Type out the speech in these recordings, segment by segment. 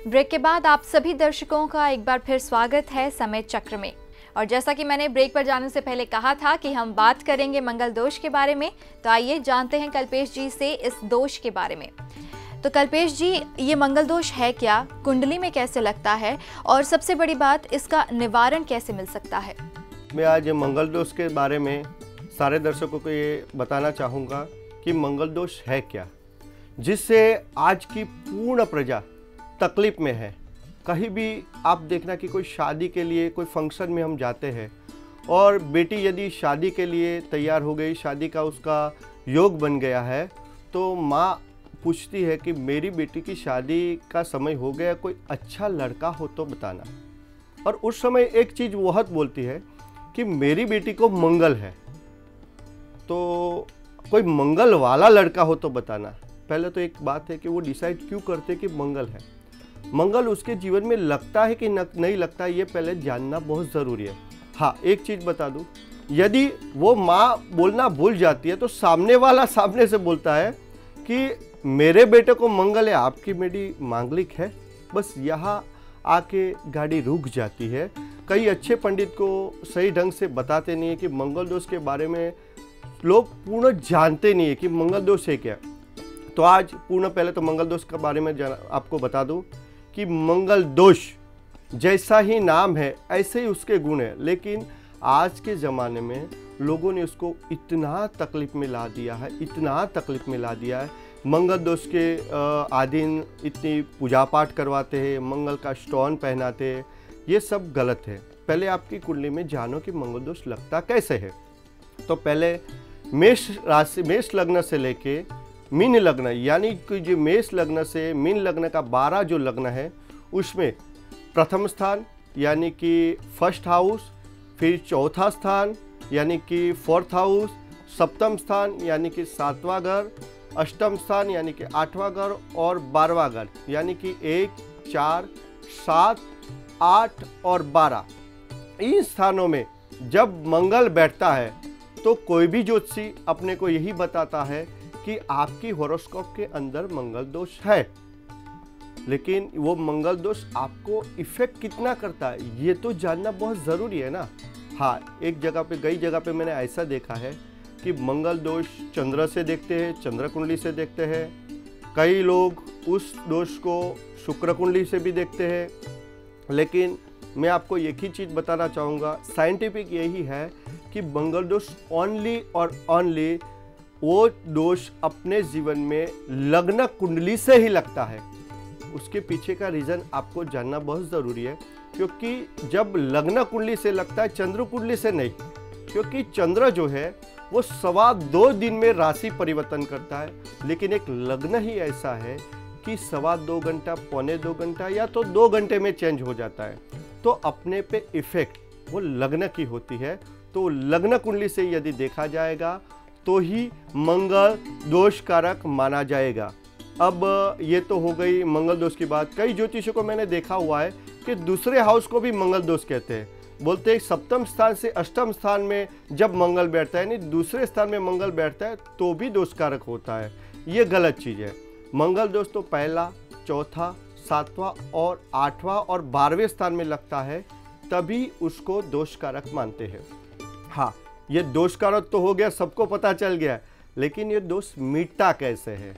Break के बाद आप सभी दर्शकों का एक बार फिर स्वागत है समय चक्र में। और जैसा कि मैंने ब्रेक पर जाने से पहले कहा था कि हम बात करेंगे मंगल दोष के बारे में, तो आइए जानते हैं कल्पेश जी से इस दोष के बारे में। तो कल्पेश जी, ये मंगल दोष है क्या, कुंडली में कैसे लगता है, और सबसे बड़ी बात, इसका निवारण कैसे मिल सकता है? मैं आज मंगल दोष के बारे में सारे दर्शकों को ये बताना चाहूँगा कि मंगल दोष है क्या, जिससे आज की पूर्ण प्रजा तकलीफ में है। कहीं भी आप देखना कि कोई शादी के लिए कोई फंक्शन में हम जाते हैं और बेटी यदि शादी के लिए तैयार हो गई, शादी का उसका योग बन गया है, तो माँ पूछती है कि मेरी बेटी की शादी का समय हो गया, कोई अच्छा लड़का हो तो बताना। और उस समय एक चीज़ बहुत बोलती है कि मेरी बेटी को मंगल है, तो कोई मंगल वाला लड़का हो तो बताना। पहले तो एक बात है कि वो डिसाइड क्यों करते कि मंगल है, मंगल उसके जीवन में लगता है कि नहीं लगता, ये पहले जानना बहुत ज़रूरी है। हाँ, एक चीज़ बता दूँ, यदि वो माँ बोलना भूल जाती है तो सामने वाला सामने से बोलता है कि मेरे बेटे को मंगल है, आपकी बेटी मांगलिक है, बस यहाँ आके गाड़ी रुक जाती है। कई अच्छे पंडित को सही ढंग से बताते नहीं है कि मंगल दोष के बारे में लोग पूर्ण जानते नहीं है कि मंगल दोष है क्या। तो आज पूर्ण पहले तो मंगल दोष के बारे में आपको बता दूं कि मंगल दोष जैसा ही नाम है ऐसे ही उसके गुण है, लेकिन आज के ज़माने में लोगों ने उसको इतना तकलीफ में ला दिया है, इतना तकलीफ में ला दिया है। मंगल दोष के आदिन इतनी पूजा पाठ करवाते हैं, मंगल का स्टोन पहनाते हैं, ये सब गलत है। पहले आपकी कुंडली में जानो कि मंगल दोष लगता कैसे है। तो पहले मेष राशि, मेष लग्न से लेके मीन लग्न, यानी कि जो मेष लग्न से मीन लग्न का 12 जो लग्न है, उसमें प्रथम स्थान यानी कि फर्स्ट हाउस, फिर चौथा स्थान यानी कि फोर्थ हाउस, सप्तम स्थान यानी कि 7वां घर, अष्टम स्थान यानी कि 8वां घर और 12वां घर यानी कि 1, 4, 7, 8 और 12, इन स्थानों में जब मंगल बैठता है तो कोई भी ज्योतिषी अपने को यही बताता है कि आपकी हॉरोस्कोप के अंदर मंगल दोष है। लेकिन वो मंगल दोष आपको इफेक्ट कितना करता है ये तो जानना बहुत ज़रूरी है ना। हाँ, एक जगह पे, कई जगह पे मैंने ऐसा देखा है कि मंगल दोष चंद्र से देखते हैं, चंद्र कुंडली से देखते हैं, कई लोग उस दोष को शुक्र कुंडली से भी देखते हैं। लेकिन मैं आपको एक ही चीज़ बताना चाहूँगा, साइंटिफिक यही है कि मंगल दोष ओनली और ओनली वो दोष अपने जीवन में लग्न कुंडली से ही लगता है। उसके पीछे का रीज़न आपको जानना बहुत ज़रूरी है, क्योंकि जब लग्न कुंडली से लगता है, चंद्र कुंडली से नहीं, क्योंकि चंद्र जो है वो 2.25 दिन में राशि परिवर्तन करता है, लेकिन एक लग्न ही ऐसा है कि 2.25 घंटा, 2.25 घंटा या तो 2 घंटे में चेंज हो जाता है। तो अपने पे इफेक्ट वो लग्न की होती है। तो लग्न कुंडली से यदि देखा जाएगा तो ही मंगल दोष कारक माना जाएगा। अब ये तो हो गई मंगल दोष की बात। कई ज्योतिषों को मैंने देखा हुआ है कि दूसरे हाउस को भी मंगल दोष कहते हैं, बोलते हैं सप्तम स्थान से अष्टम स्थान में जब मंगल बैठता है, यानी दूसरे स्थान में मंगल बैठता है तो भी दोष कारक होता है। ये गलत चीज़ है। मंगल दोष तो पहला, चौथा, 7वां और 8वां और 12वें स्थान में लगता है, तभी उसको दोष कारक मानते हैं। हाँ, ये दोष कारक तो हो गया, सबको पता चल गया, लेकिन ये दोष मिटता कैसे है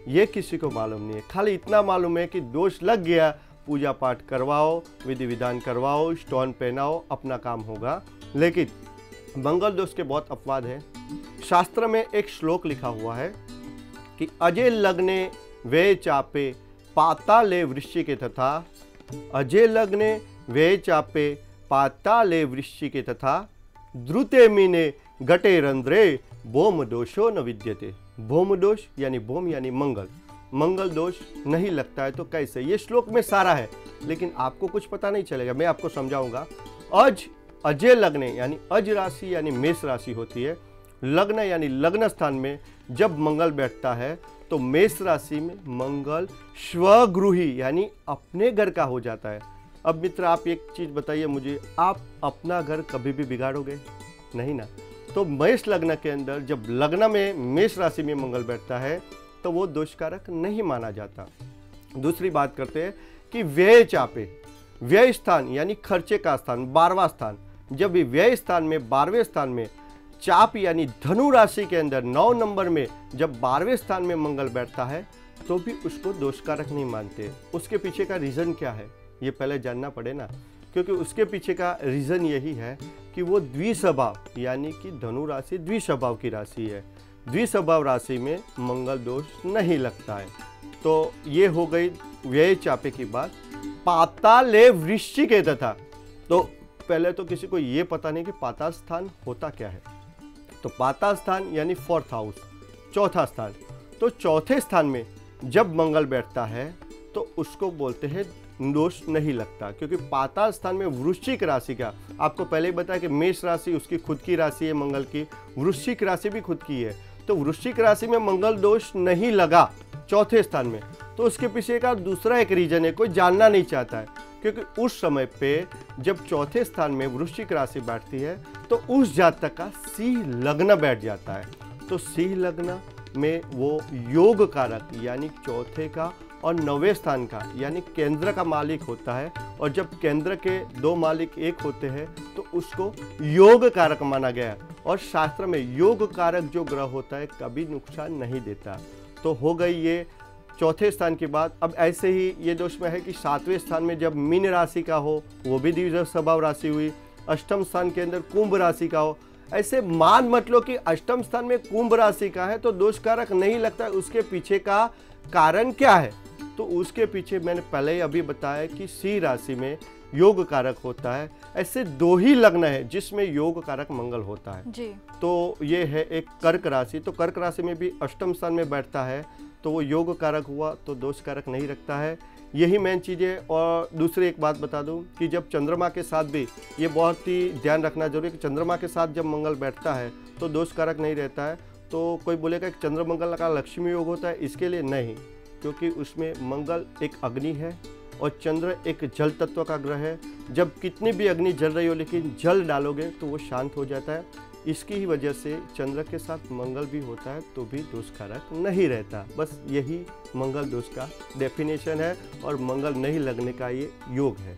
ये किसी को मालूम नहीं है। खाली इतना मालूम है कि दोष लग गया, पूजा पाठ करवाओ, विधि विधान करवाओ, स्टोन पहनाओ, अपना काम होगा। लेकिन मंगल दोष के बहुत अपवाद है। शास्त्र में एक श्लोक लिखा हुआ है कि अजय लग्ने वे चापे पाताले वृश्चिके तथा, अजय लग्ने वे चापे पाताले वृश्चिके तथा, द्रुते मीने घटे रंध्रे भौम दोषो न विद्यते। भौम दोष यानी भौम यानी मंगल, मंगल दोष नहीं लगता है तो कैसे? ये श्लोक में सारा है, लेकिन आपको कुछ पता नहीं चलेगा, मैं आपको समझाऊंगा। अजय लग्ने यानी अज राशि यानी मेष राशि होती है, लग्न यानी लग्न स्थान में जब मंगल बैठता है तो मेष राशि में मंगल स्वगृही यानी अपने घर का हो जाता है। अब मित्र, आप एक चीज़ बताइए मुझे, आप अपना घर कभी भी बिगाड़ोगे नहीं ना? तो मेष लग्न के अंदर जब लग्न में मेष राशि में मंगल बैठता है तो वो दोषकारक नहीं माना जाता। दूसरी बात करते हैं कि व्यय चापे, व्यय स्थान यानी खर्चे का स्थान 12वां स्थान, जब भी व्यय स्थान में 12वें स्थान में चाप यानी धनु राशि के अंदर 9 नंबर में जब 12वें स्थान में मंगल बैठता है तो भी उसको दोषकारक नहीं मानते। उसके पीछे का रीज़न क्या है ये पहले जानना पड़े ना, क्योंकि उसके पीछे का रीज़न यही है कि वो द्विस्वभाव यानी कि धनु राशि द्विस्वभाव की राशि है। द्विस्वभाव राशि में मंगल दोष नहीं लगता है। तो ये हो गई व्यय चापे की बात। पाताले वृश्चिक तथा, तो पहले तो किसी को ये पता नहीं कि पाताल स्थान होता क्या है। तो पाताल स्थान यानी 4th हाउस, चौथा स्थान। तो चौथे स्थान में जब मंगल बैठता है तो उसको बोलते हैं दोष नहीं लगता, क्योंकि पाताल स्थान में वृश्चिक राशि का, आपको पहले ही बताया कि मेष राशि उसकी खुद की राशि है मंगल की, वृश्चिक राशि भी खुद की है। तो वृश्चिक राशि में मंगल दोष नहीं लगा चौथे स्थान में, तो उसके पीछे का दूसरा एक रीजन है, कोई जानना नहीं चाहता है, क्योंकि उस समय पे जब चौथे स्थान में वृश्चिक राशि बैठती है तो उस जातक का सिंह लग्न बैठ जाता है। तो सिंह लग्न में वो योग कारक यानी चौथे का और 9वें स्थान का यानी केंद्र का मालिक होता है, और जब केंद्र के 2 मालिक एक होते हैं तो उसको योग कारक माना गया है। और शास्त्र में योग कारक जो ग्रह होता है कभी नुकसान नहीं देता। तो हो गई ये चौथे स्थान की बात। अब ऐसे ही ये दोष में है कि 7वें स्थान में जब मीन राशि का हो, वो भी द्विस्वभाव राशि हुई। अष्टम स्थान के अंदर कुंभ राशि का हो, ऐसे मान मत लो कि अष्टम स्थान में कुंभ राशि का है तो दोष कारक नहीं लगता। उसके पीछे का कारण क्या है? तो उसके पीछे मैंने पहले ही अभी बताया कि सिंह राशि में योग कारक होता है। ऐसे 2 ही लग्न है जिसमें योग कारक मंगल होता है जी। तो ये है एक कर्क राशि। तो कर्क राशि में भी अष्टम स्थान में बैठता है तो वो योग कारक हुआ तो दोष कारक नहीं रखता है। यही मेन चीज़ें। और दूसरी एक बात बता दूं कि जब चंद्रमा के साथ भी ये बहुत ही ध्यान रखना जरूरी है कि चंद्रमा के साथ जब मंगल बैठता है तो दोष कारक नहीं रहता है। तो कोई बोलेगा कि चंद्र मंगल का लक्ष्मी योग होता है, इसके लिए नहीं, क्योंकि उसमें मंगल एक अग्नि है और चंद्र एक जल तत्व का ग्रह है। जब कितनी भी अग्नि जल रही हो लेकिन जल डालोगे तो वो शांत हो जाता है। इसकी ही वजह से चंद्र के साथ मंगल भी होता है तो भी दोषकारक नहीं रहता। बस यही मंगल दोष का डेफिनेशन है और मंगल नहीं लगने का ये योग है।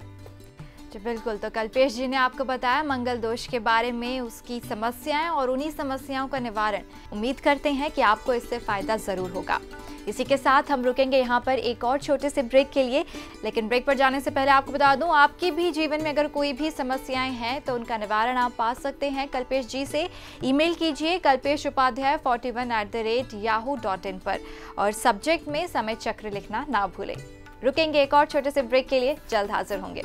जी बिल्कुल। तो कल्पेश जी ने आपको बताया मंगल दोष के बारे में, उसकी समस्याएं और उन्हीं समस्याओं का निवारण। उम्मीद करते हैं कि आपको इससे फ़ायदा ज़रूर होगा। इसी के साथ हम रुकेंगे यहाँ पर एक और छोटे से ब्रेक के लिए, लेकिन ब्रेक पर जाने से पहले आपको बता दूं, आपकी भी जीवन में अगर कोई भी समस्याएं हैं तो उनका निवारण आप पा सकते हैं कल्पेश जी से। ईमेल कीजिए kalpeshupadhyay41@yahoo.in पर और सब्जेक्ट में समय चक्र लिखना ना भूलें। रुकेंगे एक और छोटे से ब्रेक के लिए, जल्द हाजिर होंगे।